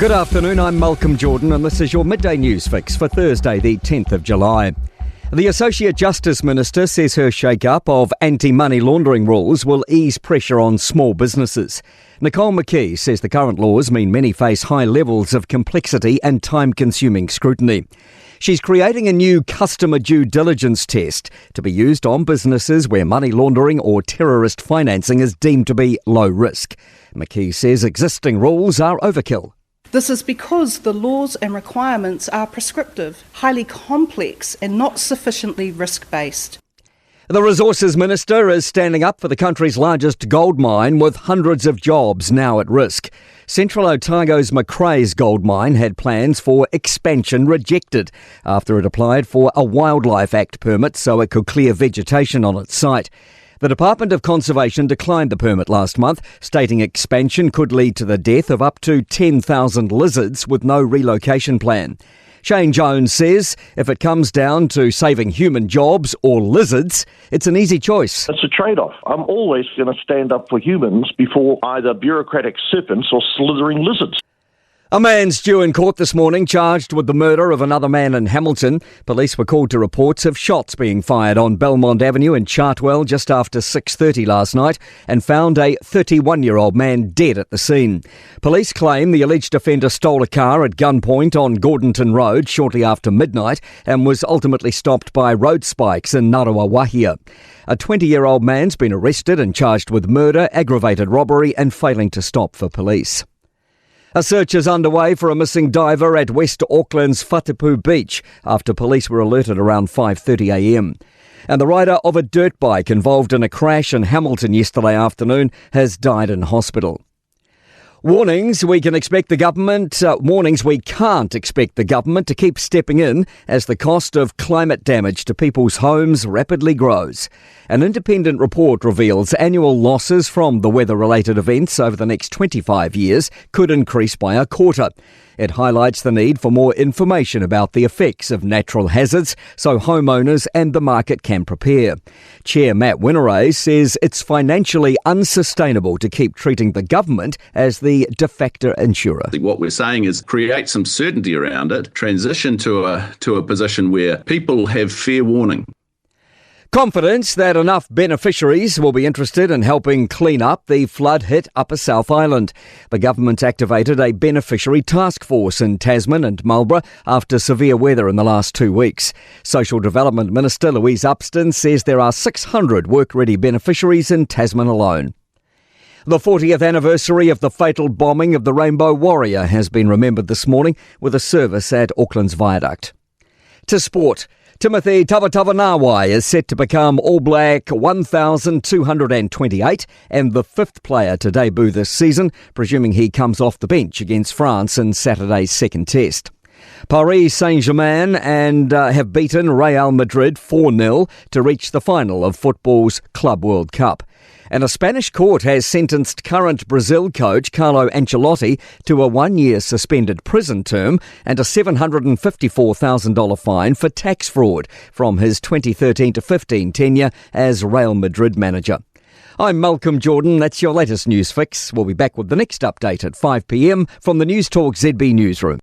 Good afternoon, I'm Malcolm Jordan and this is your Midday News Fix for Thursday the 10th of July. The Associate Justice Minister says her shake-up of anti-money laundering rules will ease pressure on small businesses. McCrae says the current laws mean many face high levels of complexity and time-consuming scrutiny. She's creating a new customer due diligence test to be used on businesses where money laundering or terrorist financing is deemed to be low risk. McCrae says existing rules are overkill. This is because the laws and requirements are prescriptive, highly complex and not sufficiently risk-based. The Resources Minister is standing up for the country's largest gold mine with hundreds of jobs now at risk. Central Otago's McCrae's gold mine had plans for expansion rejected after it applied for a Wildlife Act permit so it could clear vegetation on its site. The Department of Conservation declined the permit last month, stating expansion could lead to the death of up to 10,000 lizards with no relocation plan. Shane Jones says if it comes down to saving human jobs or lizards, it's an easy choice. It's a trade-off. I'm always going to stand up for humans before either bureaucratic serpents or slithering lizards. A man's due in court this morning charged with the murder of another man in Hamilton. Police were called to reports of shots being fired on Belmont Avenue in Chartwell just after 6:30 last night and found a 31-year-old man dead at the scene. Police claim the alleged offender stole a car at gunpoint on Gordonton Road shortly after midnight and was ultimately stopped by road spikes in Ngaruawahia. A 20-year-old man's been arrested and charged with murder, aggravated robbery and failing to stop for police. A search is underway for a missing diver at West Auckland's Whatipu Beach after police were alerted around 5:30am. And the rider of a dirt bike involved in a crash in Hamilton yesterday afternoon has died in hospital. Warnings we can't expect the government to keep stepping in as the cost of climate damage to people's homes rapidly grows. An independent report reveals annual losses from the weather-related events over the next 25 years could increase by a quarter. It highlights the need for more information about the effects of natural hazards so homeowners and the market can prepare. Chair Matt Winteray says it's financially unsustainable to keep treating the government as the de facto insurer. What we're saying is create some certainty around it, transition to a position where people have fair warning. Confidence that enough beneficiaries will be interested in helping clean up the flood-hit Upper South Island. The government activated a beneficiary task force in Tasman and Marlborough after severe weather in the last 2 weeks. Social Development Minister Louise Upston says there are 600 work-ready beneficiaries in Tasman alone. The 40th anniversary of the fatal bombing of the Rainbow Warrior has been remembered this morning with a service at Auckland's Viaduct. To sport. Timothy Tavatavanawai is set to become All Black 1,228 and the fifth player to debut this season, presuming he comes off the bench against France in Saturday's second test. Paris Saint-Germain have beaten Real Madrid 4-0 to reach the final of football's Club World Cup. And a Spanish court has sentenced current Brazil coach Carlo Ancelotti to a 1-year suspended prison term and a $754,000 fine for tax fraud from his 2013 to 15 tenure as Real Madrid manager. I'm Malcolm Jordan. That's your latest news fix. We'll be back with the next update at 5pm from the Newstalk ZB newsroom.